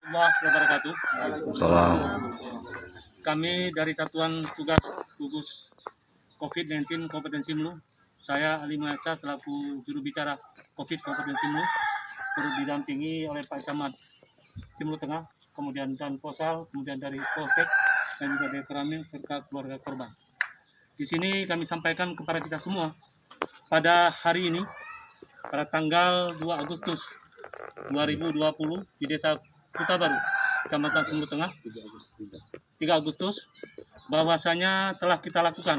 warahmatullahi wabarakatuh. Salam. Kami dari Satuan Tugas Gugus COVID-19 Kabupaten Simelu, saya Ali Mahesa selaku juru bicara COVID Kabupaten Simelu, turut didampingi oleh Pak Camat Simelu Tengah, kemudian dan Posal, kemudian dari Polsek dan juga dari Keramin serta keluarga korban. Di sini kami sampaikan kepada kita semua pada hari ini, pada tanggal 2 Agustus 2020 di Desa Kutabaru, Kecamatan Simelu Tengah, 3 Agustus, bahwasanya telah kita lakukan,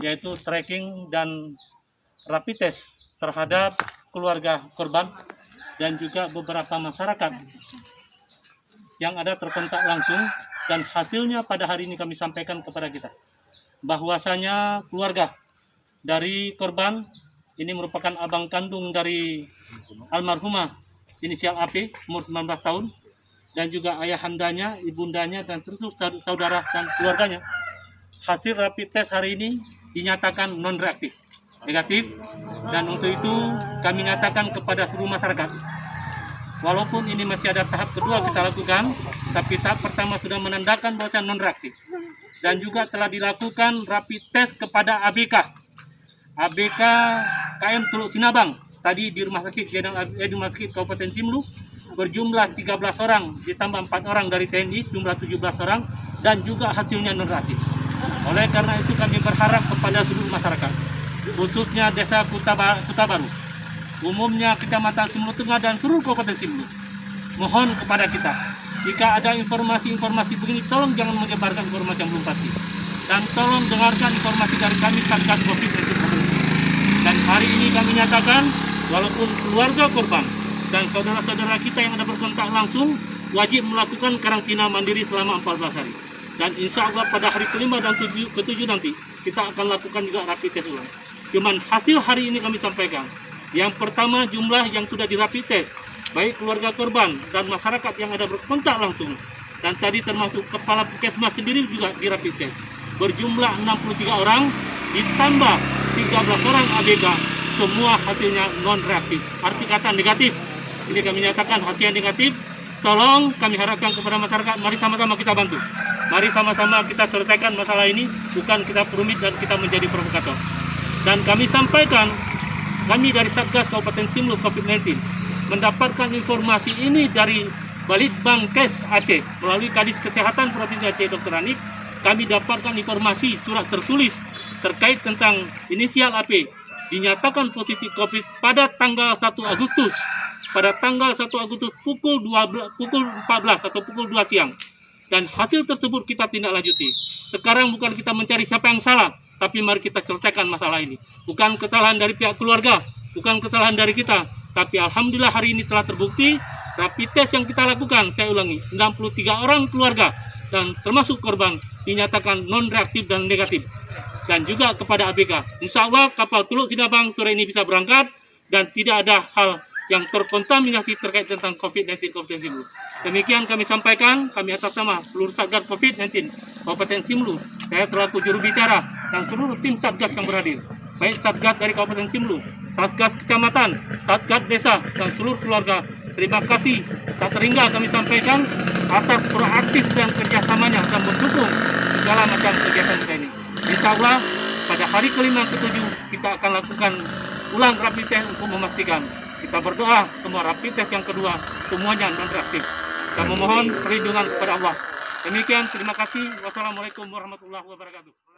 yaitu tracking dan rapid test terhadap keluarga korban dan juga beberapa masyarakat yang ada terkontak langsung, dan hasilnya pada hari ini kami sampaikan kepada kita, bahwasanya keluarga dari korban ini merupakan abang kandung dari almarhumah inisial AP, umur 19 tahun, dan juga ayahandanya, ibundanya, dan seluruh saudara dan keluarganya. Hasil rapid test hari ini dinyatakan non-reaktif, negatif, dan untuk itu kami nyatakan kepada seluruh masyarakat, walaupun ini masih ada tahap kedua kita lakukan, tapi tahap pertama sudah menandakan bahwa non-reaktif, dan juga telah dilakukan rapid test kepada ABK KM Teluk Sinabang, tadi di Rumah Sakit Kabupaten Simelu, berjumlah 13 orang, ditambah 4 orang dari TNI, jumlah 17 orang, dan juga hasilnya non-reaktif. Oleh karena itu kami berharap kepada seluruh masyarakat, khususnya Desa Kutabaru, umumnya Kecamatan Simelu Tengah dan seluruh Kabupaten Simelu, mohon kepada kita, jika ada informasi-informasi begini, tolong jangan menyebarkan informasi yang belum pasti, dan tolong dengarkan informasi dari kami Satgas COVID-19. Dan hari ini kami nyatakan, walaupun keluarga korban dan saudara-saudara kita yang ada berkontak langsung wajib melakukan karantina mandiri selama 14 hari. Dan insya Allah pada hari kelima dan ketujuh nanti kita akan lakukan juga rapid test ulang. Cuman hasil hari ini kami sampaikan. Yang pertama, jumlah yang sudah di rapid test, baik keluarga korban dan masyarakat yang ada berkontak langsung, dan tadi termasuk kepala puskesmas sendiri juga di rapid test, berjumlah 63 orang, ditambah 13 orang ABK, semua hasilnya non-reaktif. Arti kata negatif. Ini kami nyatakan hasil negatif. Tolong kami harapkan kepada masyarakat, mari sama-sama kita bantu. Mari sama-sama kita selesaikan masalah ini, bukan kita rumit dan kita menjadi provokator. Dan kami sampaikan, kami dari Satgas Kabupaten Simelu COVID-19 mendapatkan informasi ini dari Balitbangkes Aceh melalui Kadis Kesehatan Provinsi Aceh Dr. Hanif. Kami dapatkan informasi surat tertulis terkait tentang inisial AP dinyatakan positif COVID pada tanggal 1 Agustus. Pada tanggal 1 Agustus pukul 14 atau pukul 2 siang. Dan hasil tersebut kita tindak lanjuti. Sekarang bukan kita mencari siapa yang salah, tapi mari kita selesaikan masalah ini. Bukan kesalahan dari pihak keluarga, bukan kesalahan dari kita, tapi alhamdulillah hari ini telah terbukti rapid test yang kita lakukan, saya ulangi, 63 orang keluarga dan termasuk korban dinyatakan non-reaktif dan negatif. Dan juga kepada ABK, insya Allah kapal Teluk Sinabang sore ini bisa berangkat dan tidak ada hal yang terkontaminasi terkait tentang COVID-19 Kabupaten Simelu. Demikian kami sampaikan, kami atas nama seluruh Satgas COVID-19 Kabupaten Simelu, saya selaku juru bicara dan seluruh tim Satgas yang berhadir, baik Satgas dari Kabupaten Simelu, Satgas Kecamatan, Satgas Desa, dan seluruh keluarga. Terima kasih tak terhingga kami sampaikan atas proaktif dan kerjasamanya dan mendukung segala macam kegiatan kita ini. Insya Allah pada hari kelima ketujuh kita akan lakukan ulang rapid test untuk memastikan. Kita berdoa semua rapid test yang kedua semuanya non-reaktif. Kita memohon perlindungan kepada Allah. Demikian, terima kasih. Wassalamualaikum warahmatullahi wabarakatuh.